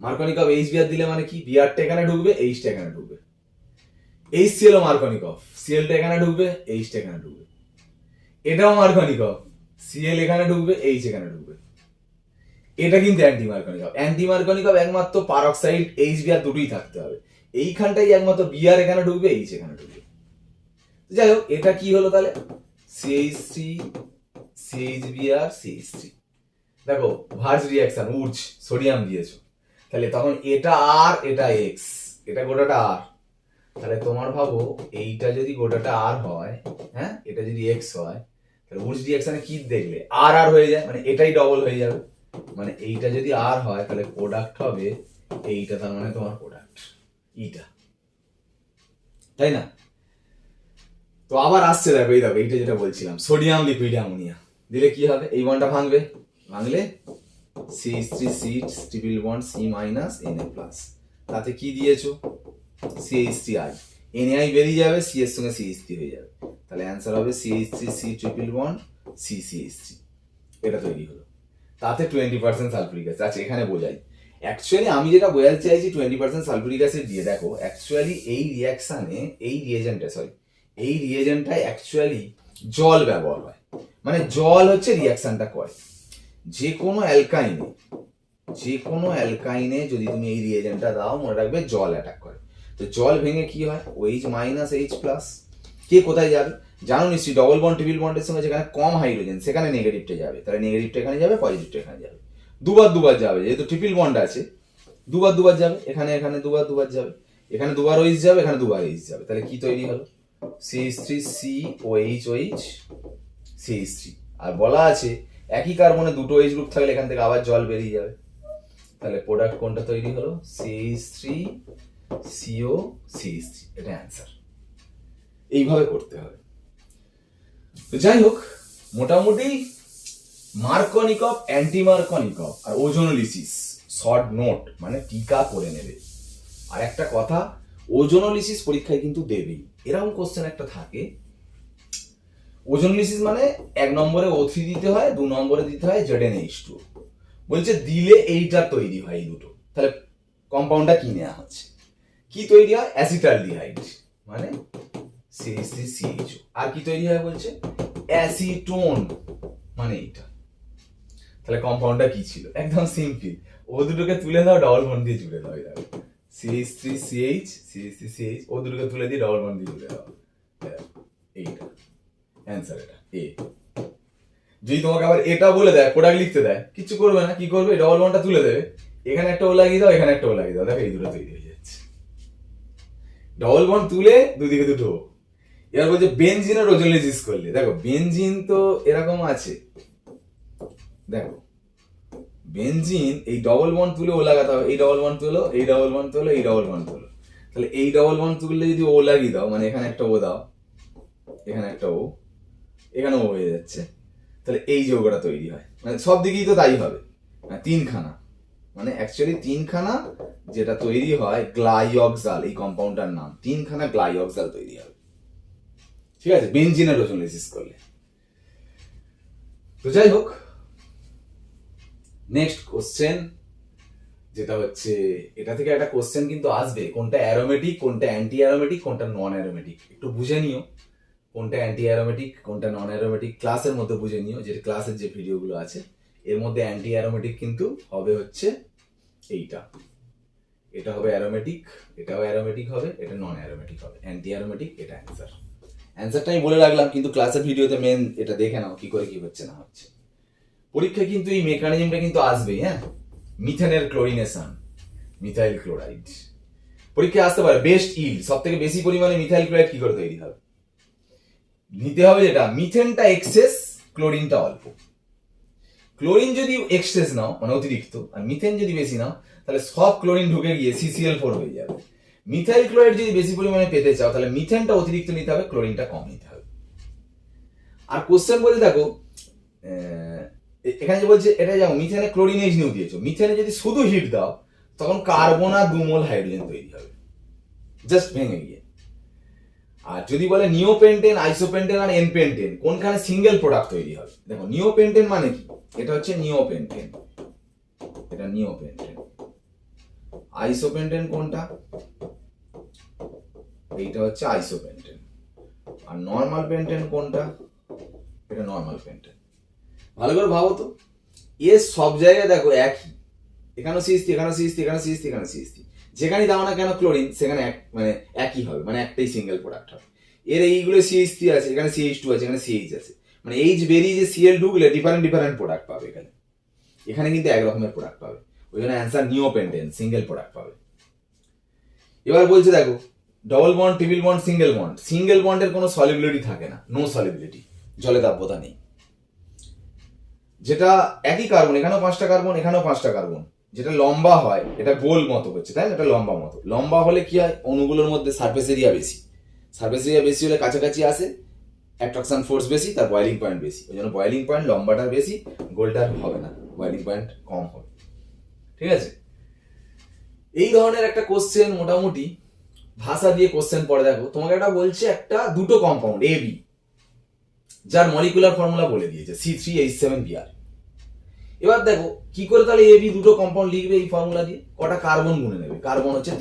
মার্কনিকফ HBr দিলে মানে কি, বিআরটা এখানে ঢুকবে, এইচটা এখানে ঢুকবে, HCl ও মার্কনিকফ, সিএলটা এখানে ঢুকবে, এইচটা এখানে ঢুকবে, এটাও মার্কনিকফ, সিএল এখানে ঢুকবে, এইচ এখানে ঢুকবে, এটা কিন্তু অ্যান্টি মার্কনিকফ। অ্যান্টি মার্কনিকফ একমাত্র পারক্সাইড HBr দুটোই থাকতে হবে, এইখানটাই একমাত্র বিআর এখানে ঢুকবে, এইচ এখানে ঢুকবে। যাই হোক, এটা কি হলো তাহলে, CH3 CHBr CH3। দেখো ভার্জ রিঅ্যাকশন, উর্জ সোডিয়াম দিয়েছো, তাহলে তখন এটা আর এটা এক্স, এটা গোটাটা আর, তাহলে তোমার ভাবো এইটা যদি গোটাটা আর হয়, হ্যাঁ এটা যদি এক্স হয়, তাহলে উর্জ রিঅ্যাকশনে কি দেখলে আর আর হয়ে যায়, মানে এটাই ডবল হয়ে যাবে, মানে এইটা যদি আর হয় তাহলে প্রোডাক্ট হবে এইটা, তার মানে তোমার প্রোডাক্ট এইটা, তাই না। তো আবার আসছে দেখো, এই দেখো এইটা যেটা বলছিলাম, সোডিয়াম লিকুইড অ্যামোনিয়া দিলে কি হবে, এই বন্ডটা ভাঙবে, ভাঙলে CH3 triple bond C minus Na+, তাতে কি দিয়েছো CH3I, NaI বেরিয়ে যাবে, C এর সঙ্গে CH3 হয়ে যাবে, তাহলে অ্যান্সার হবে CH3C ট্রিপল বন্ড CCH3, এটা তৈরি হলো। তাতে 20% সালফিউরিক অ্যাসিড। আচ্ছা এখানে বোঝাই, অ্যাকচুয়ালি আমি যেটা বোঝাতে চাইছি 20% সালফিউরিক অ্যাসিড দিয়ে, দেখো অ্যাকচুয়ালি এই রিঅ্যাকশনে এই রিয়েজেন্টটায় অ্যাকচুয়ালি জল ব্যবহার হয়, মানে জল হচ্ছে রিঅ্যাকশনটা করে, যে কোনো অ্যালকাইনে যদি তুমি এই রিয়েজেন্টটা দাও, মনে রাখবে জল অ্যাটাক করে, তো জল ভেঙে কি হয়, OH মাইনাস H প্লাস, কে কোথায় যাবে জানো নিশ্চয়ই, ডবল বন্ড ট্রিপল বন্ডের সঙ্গে যেখানে কম হাইড্রোজেন সেখানে নেগেটিভটা যাবে, তাহলে নেগেটিভটা এখানে যাবে, পজিটিভটা এখানে যাবে, দুবার যাবে, যেহেতু ট্রিপল বন্ড আছে দুবার যাবে, এখানে এখানে দুবার যাবে, এখানে দুবার ওইচ যাবে, এখানে দুবার এইচ যাবে, তাহলে কি তৈরি হলো CH3COH CH3। আর বলা আছে একই কার্বনে দুটো এইচ গ্রুপ থাকলে এখান থেকে আবার জল বেরিয়ে যাবে, তাহলে প্রোডাক্ট কোনটা তৈরি হলো CH3COCH3, এটা অ্যান্সার। এইভাবে করতে হবে। তো যাই হোক, মোটামুটি মার্কনিকভ, অ্যান্টি মার্কনিকভ আর ওজোনোলিসিস শর্ট নোট মানে টিকা করে নেবে। আর একটা কথা, ওজোনোলিসিস পরীক্ষায় কিন্তু দেবেই, এরকম কোশ্চেন একটা থাকে। ওজোনোলিসিস মানে 1 নম্বরে O3 দিতে হয়, 2 নম্বরে দিতে হয় ZnH2, বলছে দিলে এইটা তৈরি হয় এই দুটো, তাহলে কম্পাউন্ডটা কি নেওয়া হচ্ছে, কি তৈরি হয় অ্যাসিটালডিহাইড মানে CH3CHO, আর কি তৈরি হয় বলছে অ্যাসিটোন মানে এইটা, তাহলে কম্পাউন্ডটা কি ছিল একদম সিম্পল, ও দুটোকে তুলে দাও ডবল বন্ড দিয়ে জুড়ে দাও, দেখো CH3CH ও দুটোকে তুলে দিয়ে ডবল বন্ড দিয়ে জুড়ে দাও, এইটা অ্যান্সার, এটা এ। যদি তোমাকে আবার এটা বলে দেয় প্রোডাক্ট লিখতে দেয়, কিছু করবে না, কি করবে ডবল বন্ডটা তুলে দেবে, এখানে একটা ও লাগিয়ে দাও, এখানে একটা ও লাগিয়ে দাও, দেখো এই দুটো তৈরি হয়ে যাচ্ছে, ডবল বন্ড তুলে দুদিকে দুটো। এবার বলছে বেনজিনের ওজোনোলিসিস করলে, দেখো বেনজিন তো এরকম আছে, দেখো বেনজিন এই ডবল বন্ড তুলে ও লাগাতে হবে, এই ডবল বন্ড তুলো, এই ডবল বন্ড তুলো, এই ডবল বন্ড তুলো, তাহলে এই ডবল বন্ড তুললে যদি ও লাগিয়ে দাও, মানে এখানে একটা ও দাও, এখানে একটা ও, এখানে ও হয়ে যাচ্ছে, তাহলে এই যৌগটা তৈরি হয়, মানে সব দিকেই তো তাই হবে, তিনখানা, মানে অ্যাকচুয়ালি তিনখানা যেটা তৈরি হয় গ্লাইঅক্সাল, এই কম্পাউন্ডটার নাম, তিনখানা গ্লাইঅক্সাল তৈরি হবে, ঠিক আছে, বেনজিনের ওজোনোলিসিস করলে। তো যাই হোক, নেক্সট কোশ্চেন যেটা হচ্ছে, এটা থেকে একটা কোশ্চেন কিন্তু আসবে, কোনটা অ্যারোমেটিক, কোনটা অ্যান্টি অ্যারোমেটিক, কোনটা নন অ্যারোমেটিক, একটু বুঝে নিও কোনটা অ্যান্টি অ্যারোমেটিক কোনটা নন অ্যারোমেটিক, ক্লাসের মধ্যে বুঝে নিও, যে ক্লাসের যে ভিডিওগুলো আছে এর মধ্যে অ্যান্টি অ্যারোমেটিক কিন্তু হবে হচ্ছে এইটা, এটা হবে অ্যারোমেটিক, এটাও অ্যারোমেটিক হবে, এটা নন অ্যারোমেটিক হবে, অ্যান্টি অ্যারোমেটিক, এটা অ্যান্সার। অ্যান্সারটা আমি বলে রাখলাম, কিন্তু ক্লাসের ভিডিওতে মেন এটা দেখে নাও কি করে কি হচ্ছে না হচ্ছে। পরীক্ষায় কিন্তু এই মেকানিজমটা কিন্তু আসবেই, হ্যাঁ, মিথেনের ক্লোরিনেশন, মিথাইল ক্লোরাইড পরীক্ষায় আসতে পারে, বেস্ট ইল্ড, সব থেকে বেশি পরিমাণে মিথাইল ক্লোরাইড কি করে তৈরি হবে, নিতে হবে যেটা মিথেনটা এক্সেস, ক্লোরিনটা অল্প, ক্লোরিন যদি এক্সেস নাও মানে অতিরিক্ত, আর মিথেন যদি বেশি নাও, তাহলে সব ক্লোরিন ঢুকে গিয়ে CCl4 হয়ে যাবে। মিথাইল ক্লোরাইড যদি বেশি পরিমাণে পেতে চাও, তাহলে মিথেনটা অতিরিক্ত নিতে হবে, ক্লোরিনটা কম নিতে হবে। আর কোশ্চেন বলতে দেখো, এখানে যে বলছে এটা যেমন মিথেনে ক্লোরিন এইচ নিউ দিয়েছো, মিথেনে যদি শুধু হিট দাও তখন কার্বন আর 2 মোল হাইড্রোজেন তৈরি হবে জাস্ট ভেঙে গিয়ে। আর যদি বলে নিওপেন্টেন, আইসোপেন্টেন আর এনপেন্টেন কোনখানে সিঙ্গেল প্রোডাক্ট তৈরি হবে, দেখো নিওপেন্টেন মানে কি, এটা হচ্ছে নিওপেন্টেন, এটা নিওপেন্টেন, আইসোপেন্টেন কোনটা, এইটা হচ্ছে আইসোপেন্টেন, আর নরমাল পেন্টেন কোনটা, এটা নরমাল পেন্টেন। ভালো করে ভাবো তো, এর সব জায়গায় দেখো একই, এখানে CH3, এখানে CH3, এখানে CH3, এখানে CH3, যেখানেই দাও না কেন ক্লোরিন সেখানে মানে একই হবে, মানে একটাই সিঙ্গেল প্রোডাক্ট হবে। এর এইগুলো CH3 আছে, এখানে CH2 আছে, এখানে CH আছে, মানে এইচ বেরিয়ে যে Cl ঢুকলে ডিফারেন্ট প্রোডাক্ট পাবে, এখানে এখানে কিন্তু এক রকমের প্রোডাক্ট পাবে, ওই জন্য অ্যান্সার নিওপেন্টেন, সিঙ্গেল প্রোডাক্ট পাবে। এবার বলছে দেখো double bond, triple bond, single বন্ডের কোনো সলিবিলিটি থাকে না, নো সলিবিলিটি, জলে দাব্যতা নেই, যেটা একই কার্বন, এখানেও 5টা কার্বন, এখানেও 5টা কার্বন, যেটা লম্বা হয় এটা গোল মতো হচ্ছে, তাই না, এটা লম্বা মতো, লম্বা হলে কি হয় অণুগুলোর মধ্যে সারফেস এরিয়া বেশি, সারফেস এরিয়া বেশি হলে কাছাকাছি আসে, অ্যাট্রাকশন ফোর্স বেশি, তার বয়েলিং পয়েন্ট বেশি, ওই জন্য বয়েলিং পয়েন্ট লম্বাটার বেশি, গোলটার হবে না, বয়েলিং পয়েন্ট কম হবে, ঠিক আছে। এই ধরনের একটা কোশ্চেন মোটামুটি ভাষা দিয়ে কোশ্চেন পড়ে, দেখো তোমাকে একটা বলছে একটা দুটো কম্পাউন্ড AB, যার মলিকুলার ফর্মুলা বলে দিয়েছে C3H7Br। এবার দেখো কি করে তাহলে AB দুটো কম্পাউন্ড লিখবে এই ফর্মুলা দিয়ে, কটা কার্বন গুনে নেবে, কার্বন হচ্ছে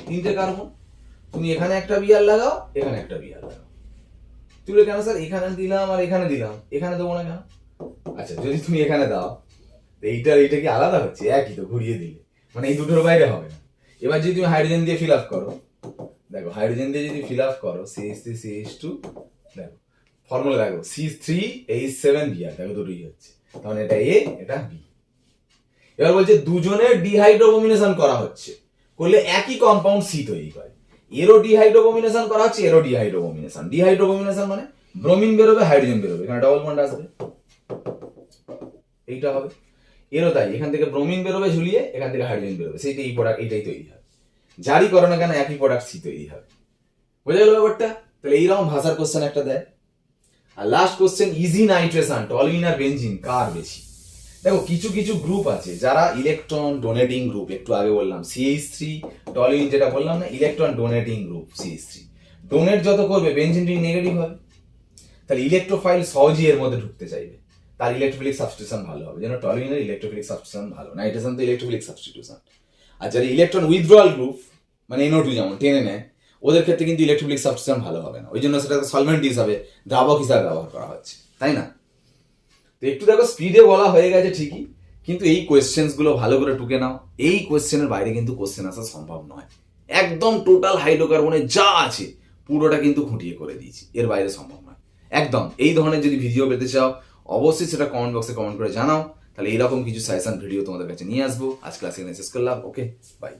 তিনটে কার্বন, তুমি এখানে একটা বিআর লাগাও, এখানে একটা বিআর লাগাও, তুলে কেন স্যার এখানে দিলাম আর এখানে দিলাম, এখানে দেবো না কেন, আচ্ছা যদি তুমি এখানে দাও এইটা কি আলাদা হচ্ছে, একই তো, ঘুরিয়ে দিলে মানে এই দুটোর বাইরে হবে না। এবার যদি তুমি হাইড্রোজেন দিয়ে ফিল আপ করো, দেখো হাইড্রোজেন দিয়ে যদি ফিল আপ করো CH3CH2, দেখো ফর্মুলা দেখো C3H7Br, দেখো দুটোই হচ্ছে, তখন এটা A এটা B। এবার বলছে দুজনের ডিহাইড্রোবমিনেশন করা হচ্ছে, করলে একই কম্পাউন্ড C তৈরি করে। এরও ডিহাইড্রোবমিনেশন করা হচ্ছে, এরও ডিহাইড্রোবমিনেশন। ডিহাইড্রোবমিনেশন মানে ব্রোমিন বেরোবে, হাইড্রোজেন বেরোবে, এখানে ডবল বন্ড আসবে, এইটা হবে। এরও তাই, এখান থেকে ব্রোমিন বেরোবে ঝুলিয়ে, এখান থেকে হাইড্রোজেন বেরোবে, সেইটা এই প্রোডাক্ট এইটাই তৈরি হবে। যারই করো না কেন একই প্রোডাক্ট সি তৈরি হবে। বোঝা গেল ব্যাপারটা? তাহলে এইরকম ভাষার কোশ্চেন একটা দেয়। আর last question, easy nitration toluene আর বেনজিন কার বেশি? দেখো কিছু কিছু গ্রুপ আছে যারা ইলেকট্রন ডোনেটিং গ্রুপ, একটু আগে বললাম CH3 টলুইন যেটা বললাম না, electron donating group CH3, donate যত করবে বেনজিন রিং নেগেটিভ হবে, তাহলে ইলেকট্রোফাইল সহজেই এর মধ্যে ঢুকতে চাইবে, তার ইলেকট্রোফিলিক সাবস্টিটিউশন ভালো হবে, যেন টলুইনের ইলেকট্রোফিলিক সাবস্টিটিউশন ভালো, নাইট্রেশন তো ইলেকট্রোফিলিক সাবস্টিটিউশন। আর যারা ইলেকট্রন উইথড্রয়াল গ্রুপ মানে NO2 যেমন টেনে নেয়, ওদের ক্ষেত্রে কিন্তু ইলেকট্রোফিলিক সাবস্টিটিউশন ভালো হবে না, ওই জন্য সেটাকে সলভেন্ট হিসাবে, দ্রাবক হিসাবে ব্যবহার করা হচ্ছে, তাই না? তো একটু দেখো স্পিডে বলা হয়ে গেছে ঠিকই, কিন্তু এই কোয়েশ্চেন্স গুলো ভালো করে টুকে নাও। এই কোয়েশ্চেনের বাইরে কিন্তু কোয়েশ্চেন আসা সম্ভব নয়। একদম টোটাল হাইড্রোকার্বনে যা আছে পুরোটা কিন্তু খুঁটিয়ে করে দিয়েছি, এর বাইরে সম্ভব নয় একদম। এই ধরনের যদি ভিডিও পেতে চাও অবশ্যই সেটা কমেন্ট বক্সে কমেন্ট করে জানাও, তাহলে এইরকম কিছু সাজেশন ভিডিও তোমাদের কাছে নিয়ে আসবো। আজ ক্লাস এখানে শেষ করলাম, ওকে বাই।